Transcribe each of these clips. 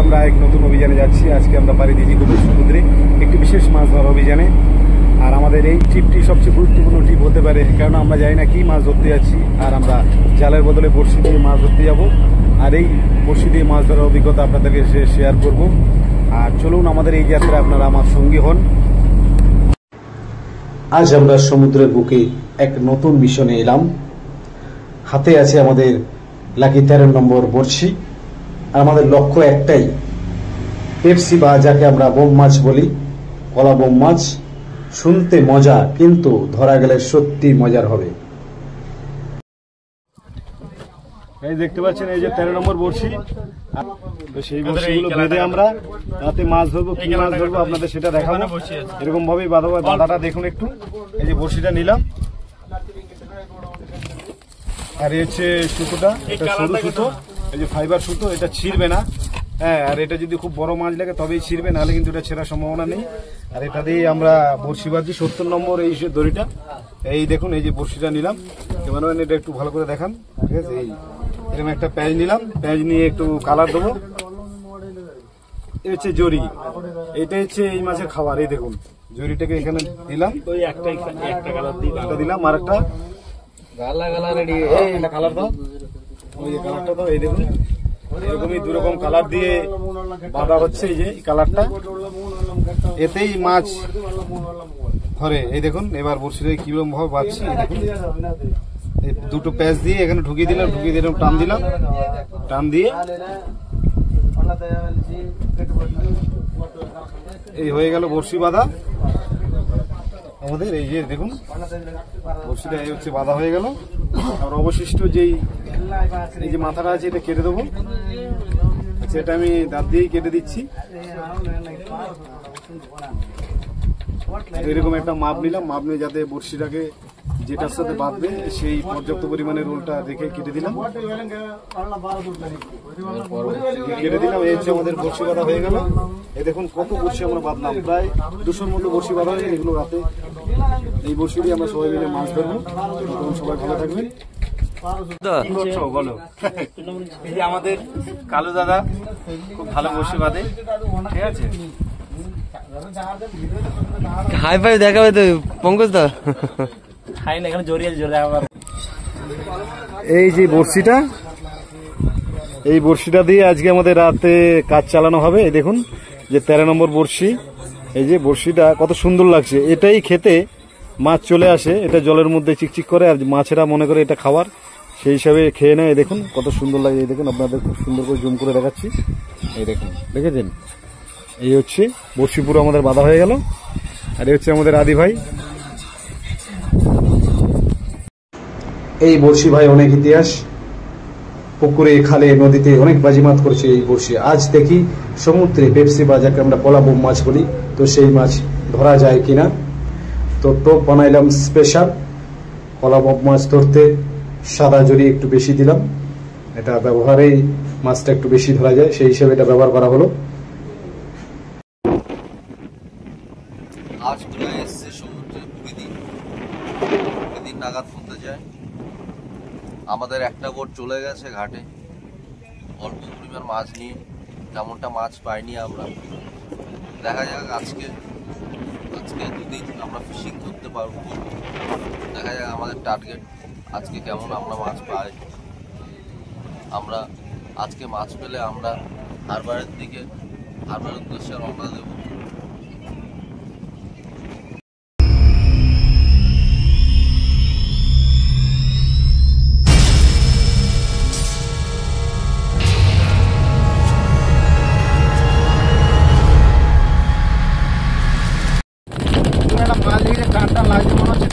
আমরা এক নতুন অভিযানে যাচ্ছি। আজকে আমরা পাড়ি দিয়েছি গভীর সমুদ্রে একটি বিশেষ মাছ ধরার অভিযানে। আর আমাদের এই ট্রিপটি সবচেয়ে গুরুত্বপূর্ণ ট্রিপ হতে পারে, কারণ আমরা জানি না কি মাছ ধরতে যাচ্ছি। আর আমরা জালের বদলে বড়শি দিয়ে মাছ ধরতে যাব। আর এই বড়শি দিয়ে মাছ ধরার অভিজ্ঞতা আপনাদেরকে শেয়ার করব। আর চলুন আমাদের এই যাত্রায় আপনারা আমার সঙ্গী হন। আজ আমরা সমুদ্রের বুকে এক নতুন মিশনে এলাম। হাতে আছে আমাদের লাকি 13 নম্বর বড়শি। আর আমাদের লক্ষ্য একটাই, পেপসি বা যাকে আমরা বোম মাছ বলি, কলা বোম মাছ। শুনতে মজা, কিন্তু ধরা গেলে সত্যি মজার হবে। এই দেখতে পাচ্ছেন, এই যে 13 নম্বর বড়শি। তো সেই বড়শিগুলো বেঁধে আমরা রাতে মাছ ধরবো। কি মাছ ধরবো আপনাদের সেটা দেখাবো। এরকম ভাবেই বাঁধা। বাঁধাটা দেখুন একটু। এই যে বড়শিটা নিলাম, আর এই হচ্ছে সুতোটা, এটা সরু সুতো, এই যে ফাইবার সুতো, এটা ছিঁড়বে না। হ্যাঁ, আর এটা যদি খুব বড় মাছ লাগে তবেই ছিঁড়বে, নাহলে কিন্তু এটা ছেঁড়ার সম্ভাবনা নেই। আর এটা দিয়ে আমরা বড়শি বাঁধছি। 70 নম্বর এই দড়িটা। এই দেখুন, এই যে বড়শিটা নিলাম, ক্যামেরাম্যান এটা একটু ভালো করে দেখান। ঠিক আছে, এই এরকম একটা প্যাঁচ নিলাম, প্যাঁচ নিয়ে একটু কালার দেবো। এই হচ্ছে জরি, এটা হচ্ছে এই মাছের খাবার। এই দেখুন, জরিটাকে এখানে দিলাম, একটা কালার দিলাম, আর একটা কালার দাও, ওই যে কালারটা দাও। এই দেখুন, এরকমই 2 রকম কালার দিয়ে বাঁধা হচ্ছে। এই যে কালারটা, এতেই মাছ ধরে। এই দেখুন, এবার বড়শিটা কিরকম ভাবে বাঁধছি। এই দুটো প্যাঁচ দিয়ে এখানে ঢুকিয়ে দিলাম, টান দিলাম, টান দিয়ে এই হয়ে গেল বড়শি বাঁধা আমাদের। এই যে দেখুন, বড়শিটা এই হচ্ছে বাঁধা হয়ে গেল। আর অবশিষ্ট যেই এই যে মাথাটা আছে, এটা কেটে দেবো। আচ্ছা, এটা আমি দাঁত দিয়েই কেটে দিচ্ছি। এরকম একটা মাপ নিলাম, মাপ নিয়ে যাতে বড়শিটাকে যেটার সাথে বাঁধবে সেই পর্যাপ্ত পরিমাণে রোলটা দেখে কেটে দিলাম। এই হচ্ছে আমাদের বড়শি বাঁধা হয়ে গেল। এই দেখুন কত বড়শি আমরা বাঁধলাম, প্রায় 200-র মতো বড়শি বাঁধা হয়ে গেল। এগুলো রাতে এই বড়শি দিয়ে আমরা সবাই মিলে মাছ ধরবো। সবাই ভালো থাকবেন। বলো, এই যে আমাদের কালু দাদা খুব ভালো বড়শি বাঁধে। ঠিক আছে, হাই ফাই দেখাবে তো পঙ্কজ দা। এই যে বড়শিটা, এই বড়শিটা দিয়ে আজকে আমাদের রাতে কাজ চালানো হবে। এই দেখুন, যে 13 নম্বর বড়শি। এই যে বড়শিটা কত সুন্দর লাগছে। এটাই খেতে মাছ চলে আসে, এটা জলের মধ্যে চিকচিক করে, আর মাছেরা মনে করে এটা খাবার, সেই হিসাবে খেয়ে নেয়। এই দেখুন কত সুন্দর লাগে। এই দেখুন, আপনাদের খুব সুন্দর করে জুম করে দেখাচ্ছি। এই দেখুন, দেখেছেন? এই হচ্ছে বড়শি পুরো আমাদের বাঁধা হয়ে গেল। আর এই হচ্ছে আমাদের আদি ভাই। এই বড়শি ভাই অনেক ইতিহাস, পুকুরে, খালে, নদীতে অনেক বাজিমাত করেছে এই বড়শি। আজ দেখি সমুদ্রে পেপসি বা যাকে আমরা কলা বোম মাছ বলি, তো সেই মাছ ধরা যায় কিনা। তো টোপ বানাইলাম স্পেশাল। কলা বোম মাছ ধরতে সাদা জরি একটু বেশি দিলাম, এটা ব্যবহারেই মাছটা একটু বেশি ধরা যায়, সেই হিসেবে এটা ব্যবহার করা হলো। আজ প্রায় এসছে সমুদ্রের 20 দিন নাগাদ পড়তে যায়। আমাদের একটা বোট চলে গেছে ঘাটে অল্প পরিমাণ মাছ নিয়ে, তেমনটা মাছ পাইনি আমরা। দেখা যাক আজকে 2 দিন আমরা ফিশিং করতে পারবো। দেখা যাক আমাদের টার্গেট আজকে কেমন আমরা মাছ পাই। আমরা আজকে মাছ পেলে আমরা হারবারের উদ্দেশ্যে রওনা দেবো।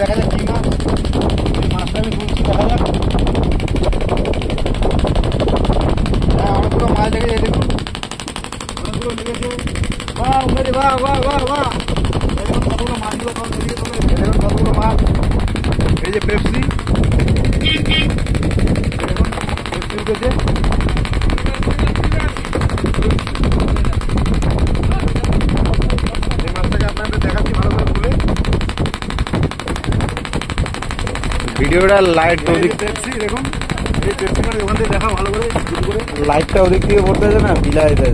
দেখা যাক কি মাছ, মাছটা আমি তুলছি, দেখা যাক। হ্যাঁ, অনেকগুলো মাছ লেগে যায়। দেখুন, অনেকগুলো লেগেছে। বাহ, বাহ, বাহ, বাহ, বাহ। দেখুন কতগুলো মাছগুলো সব লেগে চলে এসেছে। দেখুন কতগুলো মাছ। এই যে পেপসি, দেখুন পেপসি উঠেছে। এই মাছটাকে আপনাদের দেখাচ্ছি ভালো করে তুলে। ভিডিওটা লাইট ওদিক দেখুন, এই পেপসি ওখান থেকে দেখা ভালো করে, লাইটটা ওদিক থেকে পড়তে আছে না, বিলা হয়ে যায়।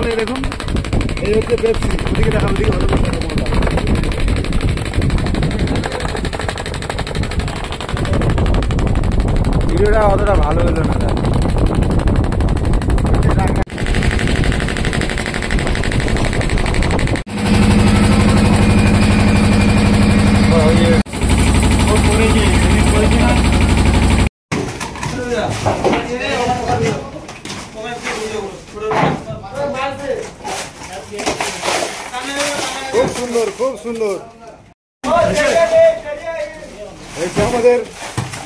আমাদের দেখুন এই হচ্ছে পেপসি, ওদিকে দেখাবো, ওদিকে ভালো করে দেখাবো আমরা। ভিডিওটা অতটা ভালো হলো না দাদা। খুব সুন্দর, খুব সুন্দর। এই যে আমাদের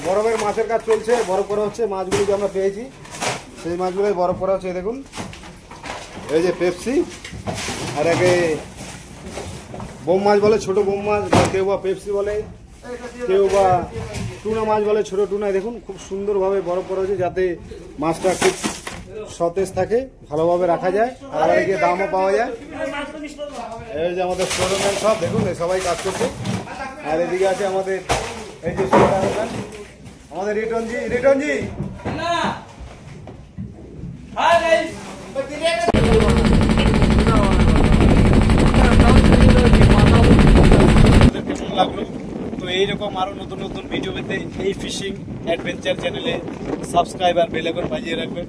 বরফের মাছের কাজ চলছে, বরফ করা হচ্ছে। মাছগুলো যে আমরা পেয়েছি সেই মাছগুলোই বরফ করা হচ্ছে। দেখুন এই যে পেপসি, আর একে বোম মাছ বলে, ছোট বোম মাছ, বা কেউ বা পেপসি বলে, কেউ বা টুনা মাছ বলে, ছোট টুনায়। দেখুন খুব সুন্দরভাবে বরফ করা হচ্ছে যাতে মাছটা খুব সতেজ থাকে, ভালোভাবে রাখা যায়, আর গিয়ে দামও পাওয়া যায়। এই যে আমাদের স্টোরম্যান সব দেখুন, সবাই কাজ করছে। আর এদিকে আছে আমাদের এই যে আমাদের রিটনজি, রিটনজি কেমন লাগলো? তো এইরকম আরো নতুন নতুন ভিডিও পেতে এই ফিশিং অ্যাডভেঞ্চার চ্যানেলে সাবস্ক্রাইব আর বেল আইকন বাজিয়ে রাখবেন।